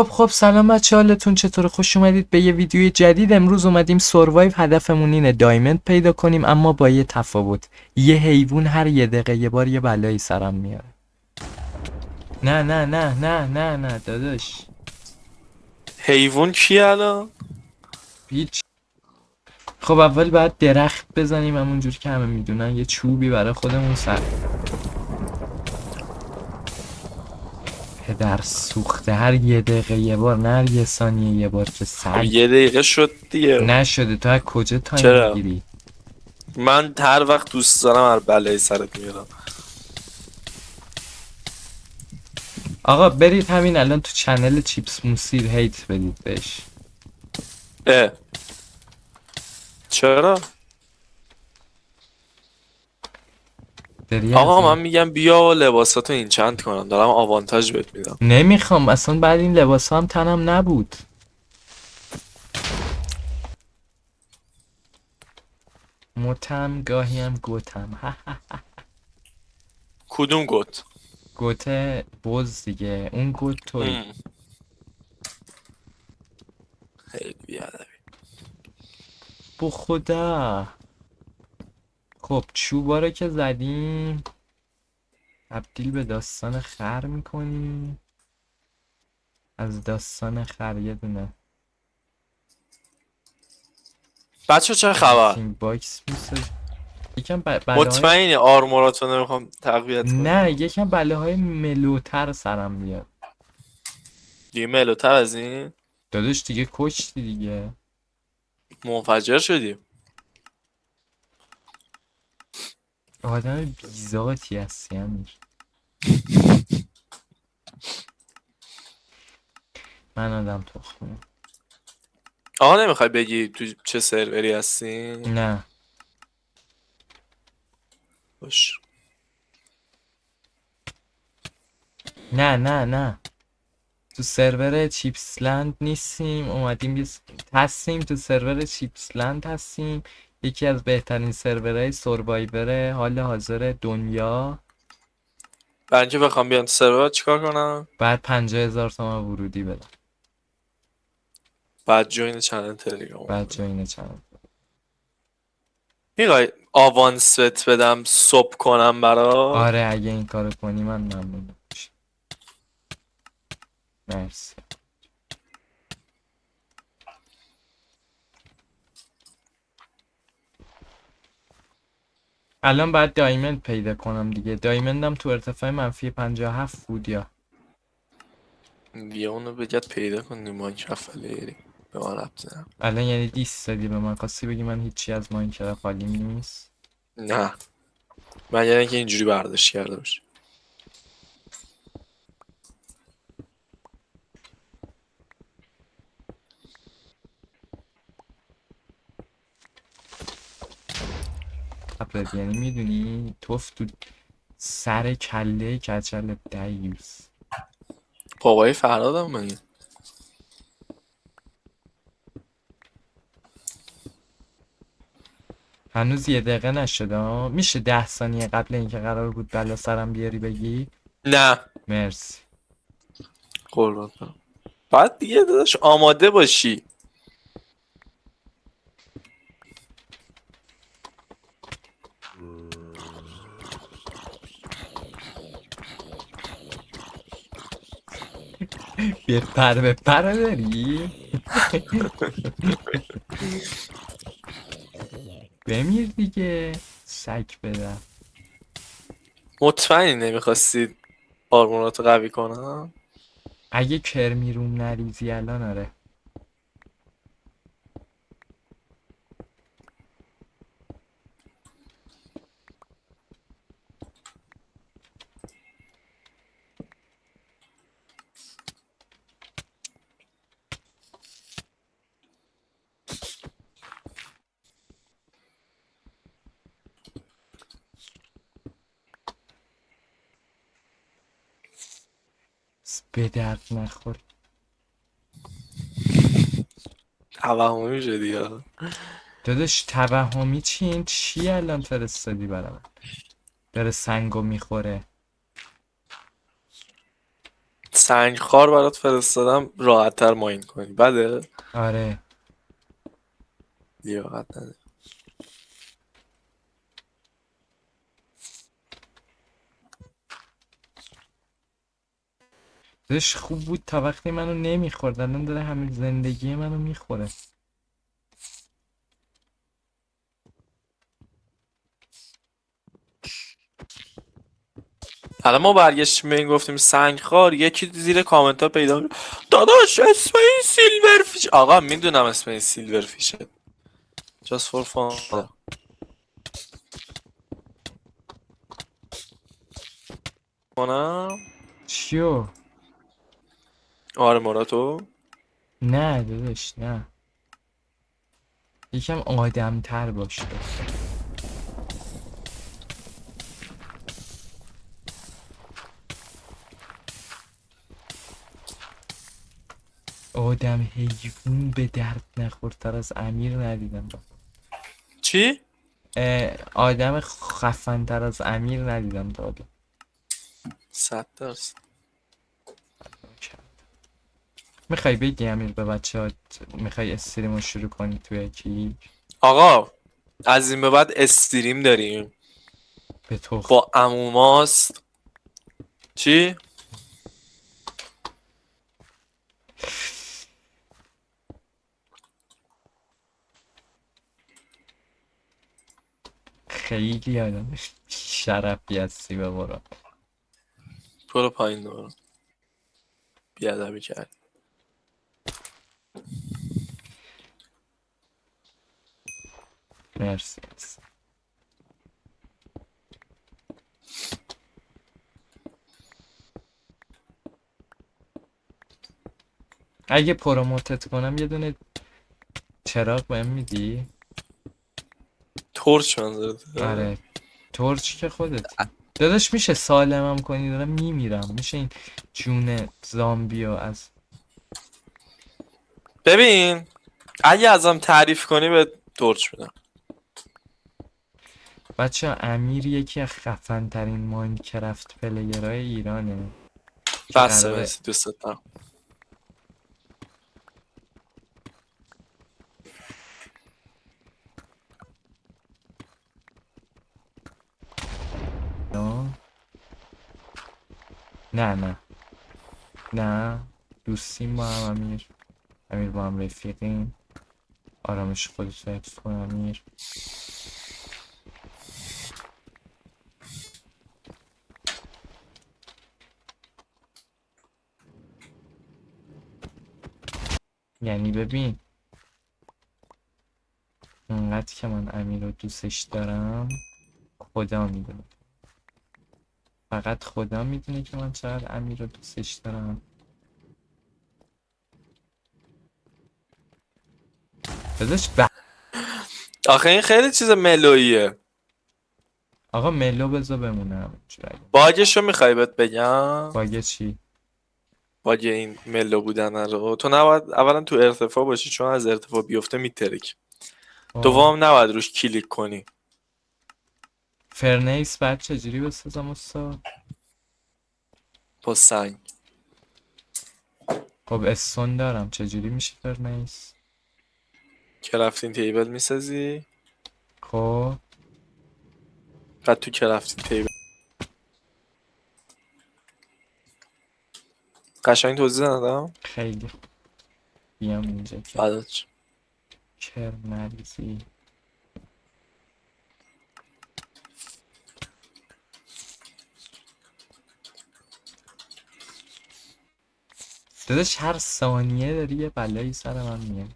خب سلام بچه، حالتون چطور؟ خوش اومدید به یه ویدیوی جدید. امروز اومدیم سروایو. هدفمون اینه دایموند پیدا کنیم، اما با یه تفاوت. یه حیوان هر یه دقیقه یه بار یه بلایی سرم میاره. نه نه نه نه نه نه داداش، حیوان کیه الان؟ هیچ. خب اول باید درخت بزنیم، همونجوری که همه میدونن یه چوبی برای خودمون پدر سوخته، هر یه دقیقه یه بار، نه هر یه ثانیه یه بار که خب سگ. یه دقیقه شد دیگه. نشده. تو از کجا تایم چرا؟ میگیری؟ من هر وقت دوست دارم هر بلایی سرت میارم. آقا برید همین الان تو چنل چیپس موسی هیت بدید بهش. اه چرا؟ داری از آقا این من میگم بیا لباساتو این چند کنم، دارم آوانتاژ بهت میدم. نمیخوام اصلا، بعد این لباس هم تنم نبود. متم گاهی هم گوتم. کدوم گت؟ گوته بز دیگه، اون گوت توی. ام. خیلی بیادبی. بو خدا. خب چوبا رو که زدیم، تبدیل به داستان خر میکنیم. از داستان خر یه دونه بچه چه خبر؟ پانچینگ باکس میسازیم. یکم بله های مطمئنی آرموراتو نمیخوام تقویت کنی؟ نه، یکم بله های ملوتر سرم بیاد. دیگه ملوتر از این؟ داداش دیگه کشتی دیگه. منفجر شدی. آدم بیزاتی هستی امیر. من آدم تخمه. آقا نمیخوای بگی تو چه سروری هستی؟ نه باش. نه نه نه، تو سرور چیپسلند نیستیم. اومدیم هستیم تو سرور چیپسلند هستیم، یکی از بهترین سرورهای سروایور حال حاضر دنیا. برای اینکه بخوام بیام تو سرور چیکار کنم؟ بعد 50,000 تومن ورودی بدم. بعد جوین چنل تلگرام بعد بدم. جوین چنل. میخوای آوانست بدم صبح کنم برات؟ آره اگه این کارو کنی من ممنون میشم. مرسی. الان باید دایموند پیدا کنم دیگه. دایموندم تو ارتفاع -57 بود یا بیا اونو بگت پیدا کنی مایکرافت فلیری به من ربطی نداره. الان یعنی دیست زدی به من، خواستی بگی من هیچی از ماینکرافت حالیم نیست. نه من یعنی که اینجوری برداشت کرده باشه. قبلت یعنی میدونی توف تو سر کله کچل دیوز. بابای فرادم من. هنوز یه دقیقه نشده ها. میشه 10 ثانیه قبل اینکه قرار بود بلا سرم بیاری بگی؟ نه مرسی. قربان برم. بعد دیگه داداش آماده باشی. به پر داری؟ بمیر دیگه سگ بدم. مطمئنی نمیخواستید هورموناتو قوی کنم؟ اگه کرمیرون نریزی الان آره. به درد نخور. توهمی شدی یا داداش توهمی چی؟ این چی الان فرستادی برام؟ داره سنگو میخوره. سنگ خار برات فرستادم راحت تر ماین کنی. بده آره لیاقت نداره. داشت خوب بود تا وقتی منو نمیخورد، الان داره همین زندگی منو میخوره. الان ما برگشتیم به این گفتیم سنگ خار، یکی زیر کامنت ها پیدا می‌کنه، داداش اسم این سیلور فیش. آقا میدونم اسم این سیلور فیشه. just for fun. کنم چیو؟ آره مراتو. نه داداش نه، یکم آدم تر باش لطفا. آدم حیوون به درد نخورتر از امیر ندیدم. چی؟ آدم خفن‌تر از امیر ندیدم تا حالا. 100%. میخوای بگی امیر به بچه‌ها میخوای استریمو شروع کنی توی کی؟ آقا از این به بعد استریم داریم به تخم. با عموماست. چی؟ خیلی آدم شرفی هستی به برو. برو پایین دارم بیادبی کرد. مرسی. اگه پروموتت کنم یه دونه چراغ بهم میدی؟ تورچ منظورت؟ آره تورچ که خودتی داداش. میشه سالمم کنی دارم میمیرم. میشه این جون زامبیو از ببین اگه ازم تعریف کنی به تورچ میدم. بچه امیر یکی از خفن ترین ماینکرافت پلیرهای ایرانه که بسه قراره مرسی دوست دارم. نه نه نه دوستیم با هم. امیر با هم رفیقیم. آرامش خودت رو حفظ کن امیر. یعنی ببین اونقدر که من امیر رو دوستش دارم خدا میدونه، فقط خدا میدونه که من چقدر امیر رو دوستش دارم. داداش آخه این خیلی چیز ملویه. آقا ملو بذار بمونه همونجوری. باگشو میخوای بهت بگم؟ باگه چی؟ باگ این ملو بودن رو تو نباید اولا تو ارتفاع باشی چون از ارتفاع بیفته میترک. دوم نباید روش کلیک کنی. فرنیس بعد چجوری بسازم استاد؟ با سنگ. خب استون دارم چجوری میشه فرنیس؟ کرافتین تیبل میسازی خب بعد تو کرافتین تیبل قشنگ توضیح ندادم؟ خیلی خوب. بیام اینجا که بعدش کرملیزی داداش هر ثانیه داری یه بلایی سر من میاد.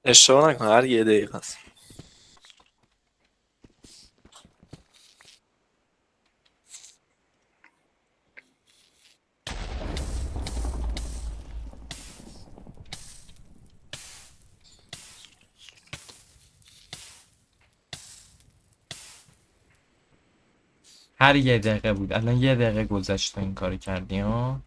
اشتباه نکن هر یه دقیقه است. هر یه دقیقه بود، الان یه دقیقه گذشته این کارو کردی ها.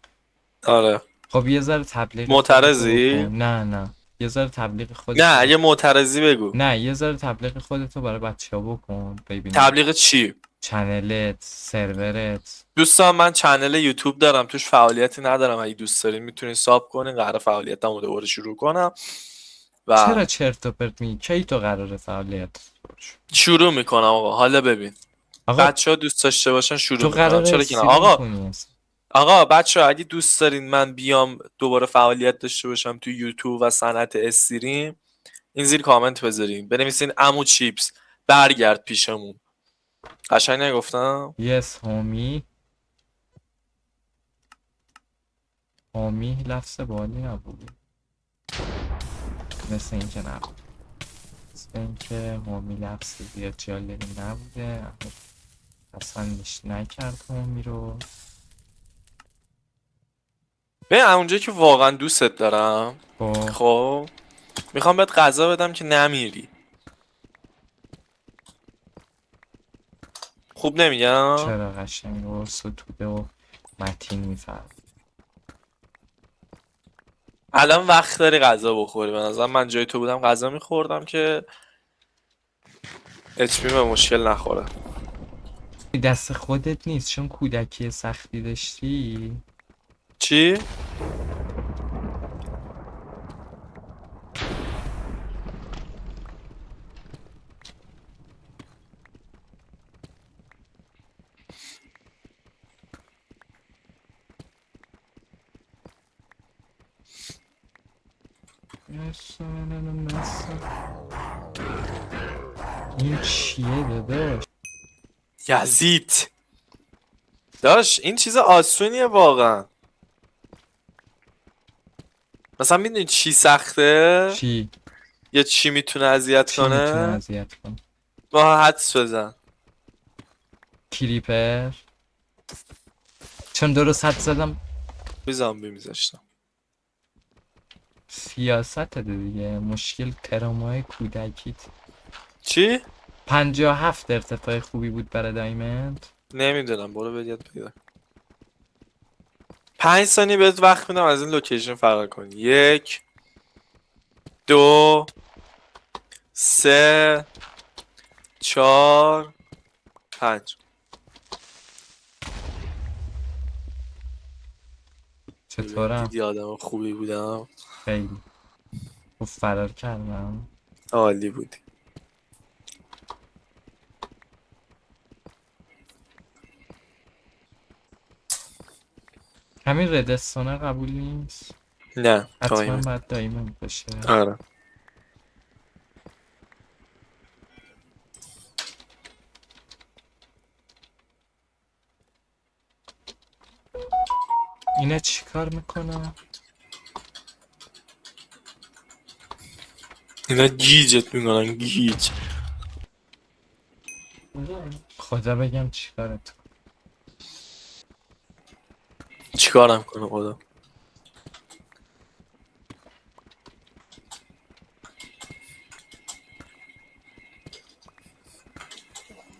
آره خب یه ذره تبلیغ خودتو معترضی؟ بکن. نه نه یه ذره تبلیغ خودت نه یه معترضی بگو. نه یه ذره تبلیغ خودتو برای بچه‌ها بکن ببین. تبلیغ چی؟ چنلت، سرورت. دوستان من چنل یوتیوب دارم، توش فعالیتی ندارم، اگه دوست دارین میتونین ساب کنین، قرار فعالیتمو دوباره شروع کنم و چرا چرت و پرت میگی؟ کی تو قراره فعالیت شروع میکنم آقا. حالا ببین آقا بچه‌ها دوست داشته باشن شروع تو میکنم، قراره چرا که نه استریم آقا. کنی اصلا. آقا بچه‌ها اگه دوست دارین من بیام دوباره فعالیت داشته باشم تو یوتیوب و صنعت استریم، این زیر کامنت بذارین، بنویسین عمو چیپس برگرد پیشمون. قشنگ نگفتم؟ یس هامی. هامی لفظ بالی نبود، مثل اینکه نبود، مثل اینکه هامی لفظ زیاد جالبی نبوده، اما پسندش نکرد هامی رو. به اونجایی که واقعا دوستت دارم، خب خب میخوام بهت غذا بدم که نمیری. خوب نمیگم؟ چرا قشنگ و ستوده و متین میفرد. الان وقت داری غذا بخوری. به نظرم من جای تو بودم غذا میخوردم که اچ پی به مشکل نخوره. دست خودت نیست چون کودکی سختی داشتی. چی؟ این چیه داداش؟ یزید داش این چیز آسونیه واقعا. مثلا میدونی چی سخته؟ چی؟ یا چی میتونه اذیت چی میتونه کنه؟ اذیت کنه؟ با حدس بزن. کلیپر. چون درست حد زدم. زامبی میذاشتم. سیاست دیگه، مشکل ترامای کودکیت. چی؟ 57 ارتفاع خوبی بود برای دایمند. نمیدونم، برو بدیت پیدا. 5 ثانیه بهت وقت میدم از این لوکیشن فرار کنی. 1 2 3 4 5. چطورم؟ دیدی آدم خوبی بودم. خیلی خوب فرار کردم. عالی بودی. همین ردستانه قبول نیست. نه حتما تایم. باید دایمند باشه. آره. اینه چی کار میکنه؟ اینا گیجت میکنن گیج. خدا بگم چی کارت کنه. چیکارم کنه خدا؟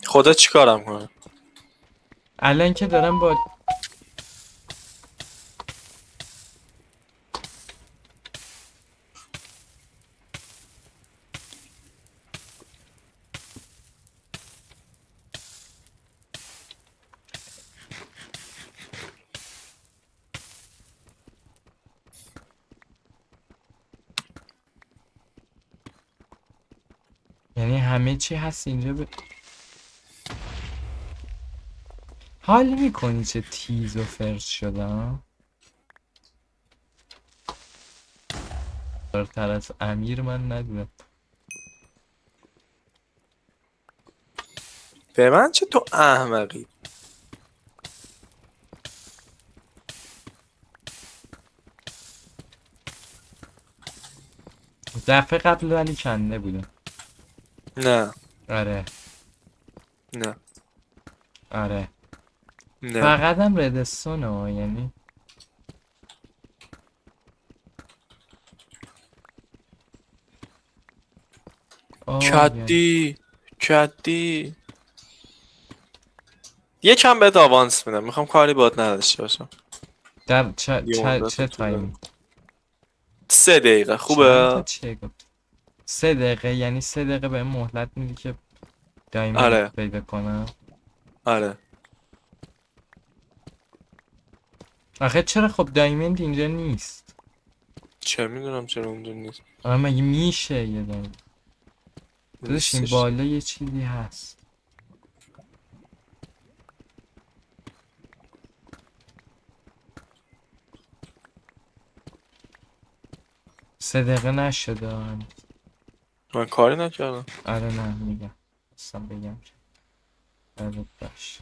خدا چیکارم کنه؟ الان که دارم با یعنی همه چی هست اینجا حال میکنی چه تیز و فرش شدم؟ برتر از امیر من ندیدم. به من چه تو احمقی؟ دفعه قبل ولی کنده بودم. نه آره نه آره. نه. فقط هم ردستون ها، یعنی یعنی کدی کدی یکم بهت آوانس میدم، میخوام کاری باهات نداشته باشم. در یه مدت چه طولانی. تایمی؟ 3 دقیقه چند تا خوبه؟ چه گفت 3 دقیقه، یعنی 3 دقیقه به مهلت میدی که دایموند آره پیدا کنم. آره آخه چرا خب دایموند اینجا نیست؟ چه میدونم چرا اونجا نیست. آره مگه میشه یه دایموند؟ داداش این نیستش. بالا یه چیزی هست. سه دقیقه نشده هنوز. من کاری نکردم. آره نه میگم اصلا بگم که یادت باشه.